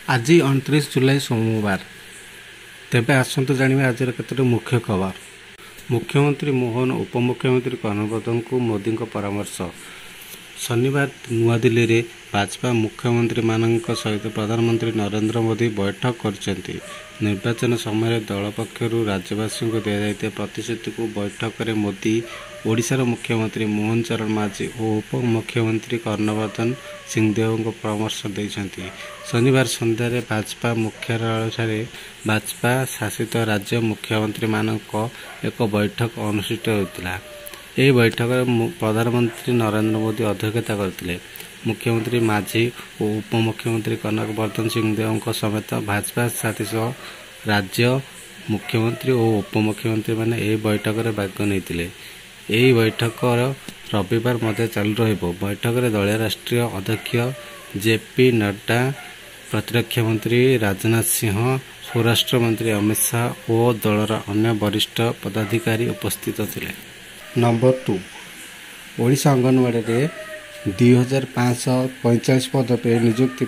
आज 29 जुलाई सोमवार। तेबे आसतु जानिबा आज केतोटी मुख्य खबर। मुख्यमंत्री मोहन उपमुख्यमंत्री कर्णवर्धन को मोदी परामर्श। शनिवार नुआदिल्ली रे भाजपा मुख्यमंत्री मानक सहित प्रधानमंत्री नरेंद्र मोदी बैठक करछन्ती। निर्वाचन समय दल पक्षर राज्यवासी को दिया प्रतिश्रुति को बैठक में मोदी ओडिशार मुख्यमंत्री मोहन चरण माझी और उपमुख्यमंत्री कर्णवर्धन सिंहदेव को परामर्श देइछन्ती। शनिवार संध्यारे भाजपा मुख्यालय भाजपा शासित राज्य मुख्यमंत्री मानक एक बैठक अनुष्ठित होता। यह बैठक में प्रधानमंत्री नरेंद्र मोदी अध्यक्षता करते। मुख्यमंत्री माझी और उपमुख्यमंत्री कर्णवर्धन सिंहदेव समेत भाजपा शासित राज्य मुख्यमंत्री और उपमुख्यमंत्री मैंने यह बैठक में भाग नहीं। यही बैठक रविवार मध्य चालू रहिबो। बैठक में दलीय राष्ट्रीय अध्यक्ष जेपी नड्डा, प्रतिरक्षा मंत्री राजनाथ सिंह, स्वराष्ट्र मंत्री अमित शाह और दलर अन्य वरिष्ठ पदाधिकारी उपस्थित थिले। नंबर 2 ओडिशा अंगनवाड़ी रे 2545 पद पे नियुक्ति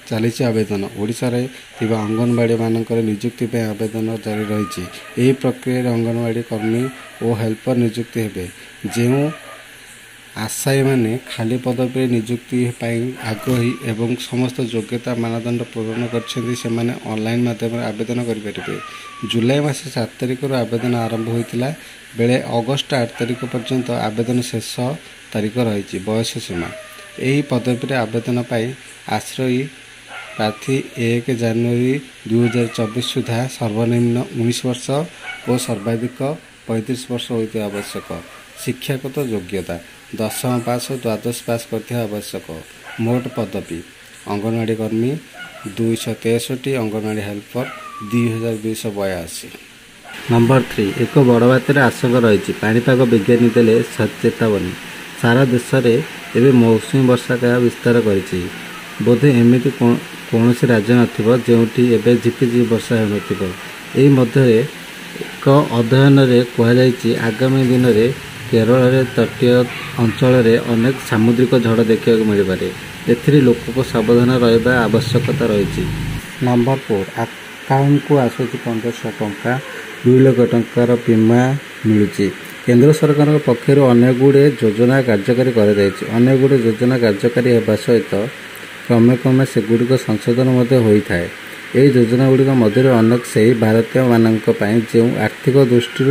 चली आवेदन। ओडिशा रे थिबा अंगनवाड़ी मानकर नियुक्ति आवेदन जारी रही। यही प्रक्रिया अंगनवाड़ी कर्मी और हेल्पर नियुक्ति हेबे। जो आशायी माने खाली पद पे नियुक्ति आग्रही एवं समस्त योग्यता मानदंड पूरण कर ऑनलाइन माध्यम आवेदन करें। जुलाई मास 7 तारिख आवेदन आरंभ होता बेले अगस्ट 8 तारिख पर्यंत आवेदन शेष तारीख रही। बयस सीमा यही पदवी आवेदन पाई आश्रयी प्रार्थी 1 जनवरी 2024 सुधा सर्वनिम्न 19 वर्ष और सर्वाधिक 35 वर्ष होता आवश्यक। शिक्षागत योग्यता 10वीं पास और द्वादश पास करथिबा आवश्यक। मोट पदवी अंगनवाड़ी कर्मी 263, अंगनवाड़ी हेल्पर 2282। नंबर 3 एक बड़ बात्यार आशंका रही। पाणीपाग विज्ञानी देले चेतावनी। सारा देश में एवं मौसुमी वर्षा क्या विस्तार करिछि। बोधे एमिति कौन राज्य नथिबो जेउठी एबे झिपिझिपि वर्षा हेउनथिबो। एही मध्य एक अध्ययन रे कहुଯାଇଛି आगामी दिन में केरल तटीय अंचल अनेक सामुद्रिक झड़ देखा मिल पारे। एथिरे लोक को सावधान रहिबा आवश्यकता रही। नंबर 4 अकाउंट को आसुची 1500 टंका 2 लाख टंकार बीमा मिलुची। केंद्र सरकार पक्षर अनेक गुड़े योजना कार्यकारी अनेक गुड़े योजना कार्यकारी होगा सहित क्रमे क्रमे सेगुड़िक संशोधन होता है। यही योजना गुड़िक मध्य अनेक से भारतीय मानक जो आर्थिक दृष्टि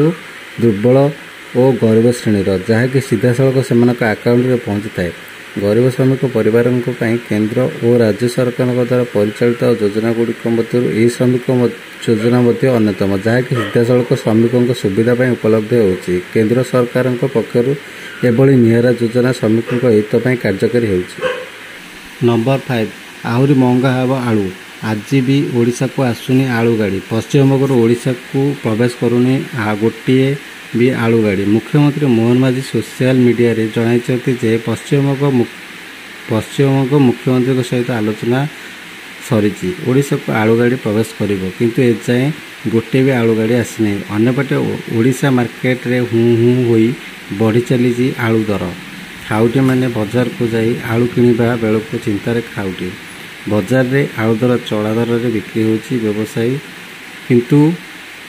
दुर्बल और गरीब श्रेणी जहाँकि सीधा सड़क से आकाउंट में पहुँची थाए। गरीब श्रमिक परिवार केंद्र और राज्य सरकार द्वारा परिचालित योजना गुड़िक मध्य श्रमिक योजना अन्यतम जहाँकि सीधा सड़क श्रमिकों सुविधा उपलब्ध होची। केंद्र सरकार पक्षर एभली निहरा योजना श्रमिकों हित कार्यकारी होची। नंबर 5 आहरी महंगा हेब आलू। आज भी ओडिशा को आसुनी आलू गाड़ी। पश्चिमबंग ओडिशा को प्रवेश करूनी गोटे भी आलू गाड़ी। मुख्यमंत्री मोहन माझी सोशल मीडिया रे जणाइछथि जे पश्चिमबंग मुख्यमंत्री सहित आलोचना सरी ओडिशा को आलू गाड़ी प्रवेश करिवो किंतु एजाए गोटे भी आलू गाड़ी आसी नहीं। अन्यपटे ओडिशा मार्केट रे हूँ होई बढ़ी चली आलू दर। खाउटी माने बाजार को जाई आलू किनिबा बेलको चिंतार खाउटी। बाजार रे आलू दर चढ़ा दर रे बिक्री होची व्यवसायी किंतु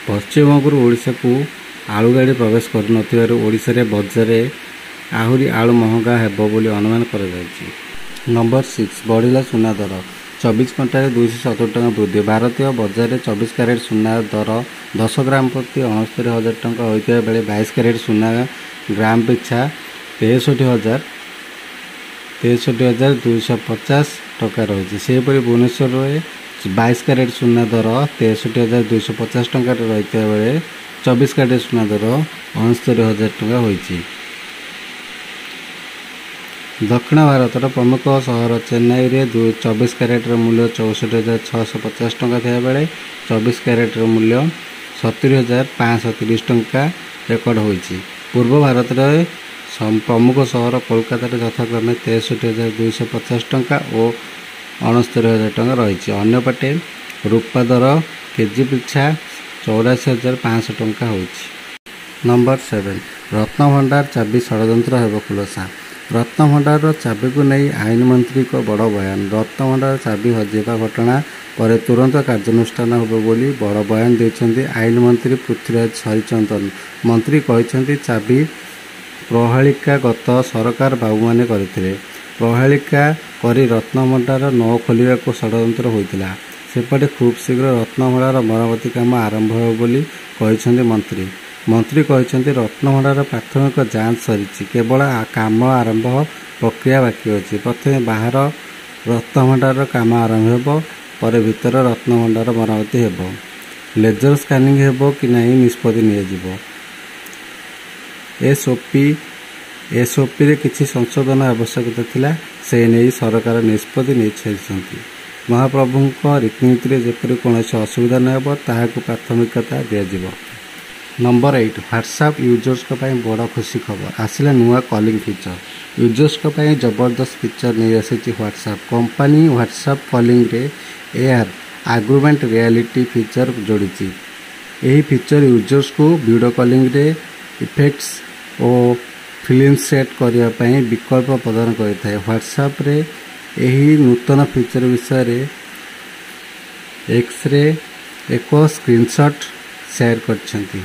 पश्चिमबंग ओडिशा को आलू गाड़ी प्रवेश कर ओडिशा रे बजार रे आहरी आलू महंगा हेबो बोली अनुमान करा जायछि। नंबर 6 बढ़िला सुना दर। 24 घंटे 270 टंका वृद्धि। भारतीय बजार में 24 कैरेट सुना दर 10 ग्राम प्रति 69,000 टंका होता बेले 22 कैरेट सुना ग्राम पिछा 63,250 टंका रही। सेपरी भुवनेश्वर में 22 कैरेट सुना दर 63,250 टंका रही बेले 24 कैरेट सुना दर 69,000 टंका होती। दक्षिण भारतर प्रमुख सहर चेन्नई रे 24 कैरेट मूल्य 64,650 टंका था बेले 24 कैरेट मूल्य 70,530 टंका रेकर्ड होती। पूर्व भारत में प्रमुख सहर कोलकाता यथाक्रमे 63,250 टंका और 69,000 टंका रही। अन्यपटे रूपा दर केजी पिछा 84,500 टंका होती। नंबर 7 रत्नभंडार चाबी षड्यंत्र हेब खुलसा। ରତ୍ନଭଣ୍ଡାରର ଚାବିକୁ ନେଇ ଆଇନ ମନ୍ତ୍ରୀଙ୍କ ବଡ଼ ବୟାନ। ରତ୍ନଭଣ୍ଡାର ଚାବି ହଜିବା ଘଟଣା ପରେ ତୁରନ୍ତ କାର୍ଯ୍ୟାନୁଷ୍ଠାନ ହେବ ବୋଲି ବଡ଼ ବୟାନ ଦେଇଛନ୍ତି ଆଇନ ମନ୍ତ୍ରୀ ପୃଥ୍ୱୀରାଜ ହରିଚନ୍ଦନ। ମନ୍ତ୍ରୀ କହିଛନ୍ତି, ଚାବି ପ୍ରହେଳିକା ଗତ ସରକାର ବାବୁମାନେ କରିଥିଲେ। ପ୍ରହେଳିକା କରି ରତ୍ନଭଣ୍ଡାର ନ ଖୋଲିବାକୁ ଷଡ଼ଯନ୍ତ୍ର ହୋଇଥିଲା। ସେପଟେ ଖୁବ୍ ଶୀଘ୍ର ରତ୍ନଭଣ୍ଡାର ମରାମତି କାମ ଆରମ୍ଭ ହେବ ବୋଲି କହିଛନ୍ତି ମନ୍ତ୍ରୀ। ମନ୍ତ୍ରୀ କହିଛନ୍ତି, ରତ୍ନଭଣ୍ଡାର ପ୍ରାଥମିକ ଯାଞ୍ଚ ସରିଛି, କେବଳ କାମ ଆରମ୍ଭ ପ୍ରକ୍ରିୟା ବାକି ଅଛି। ପ୍ରଥମେ ବାହାର ରତ୍ନଭଣ୍ଡାରର କାମ ଆରମ୍ଭ ହେବ, ପରେ ଭିତର ରତ୍ନଭଣ୍ଡାର ମରାମତି ହେବ। ଲେଜର ସ୍କାନିଂ ହେବ କି ନାହିଁ ନିଷ୍ପତ୍ତି ନିଆଯିବ। ଏସ୍ଓପିରେ କିଛି ସଂଶୋଧନ ଆବଶ୍ୟକତା ଥିଲା, ସେ ନେଇ ସରକାର ନିଷ୍ପତ୍ତି ନେଇସାରିଛନ୍ତି। ମହାପ୍ରଭୁଙ୍କ ରୀତିନୀତିରେ ଯେପରି କୌଣସି ଅସୁବିଧା ନ ହେବ ତାହାକୁ ପ୍ରାଥମିକତା ଦିଆଯିବ। ନମ୍ବର 8, ହ୍ୱାଟ୍ସଆପ୍ ୟୁଜର୍ସଙ୍କ ପାଇଁ ବଡ଼ ଖୁସି ଖବର। ଆସିଲା ନୂଆ କଲିଂ ଫିଚର। ୟୁଜର୍ସଙ୍କ ପାଇଁ ଜବରଦସ୍ତ ଫିଚର ନେଇ ଆସିଛି ହ୍ୱାଟ୍ସଆପ୍। କମ୍ପାନୀ ହ୍ୱାଟ୍ସଆପ୍ କଲିଂରେ ଏଆର୍ ଆଗୁମେଣ୍ଟ ରିଆଲିଟି ଫିଚର ଯୋଡ଼ିଛି। ଏହି ଫିଚର ୟୁଜର୍ସକୁ ଭିଡ଼ିଓ କଲିଂରେ ଇଫେକ୍ଟସ୍ ଓ ଫିଲ୍ମ ସେଟ୍ କରିବା ପାଇଁ ବିକଳ୍ପ ପ୍ରଦାନ କରିଥାଏ। ହ୍ୱାଟ୍ସଆପ୍ରେ ଏହି ନୂତନ ଫିଚର ବିଷୟରେ ଏକ୍ସରେ ଏକ ସ୍କ୍ରିନଶଟ୍ ସେୟାର କରିଛନ୍ତି।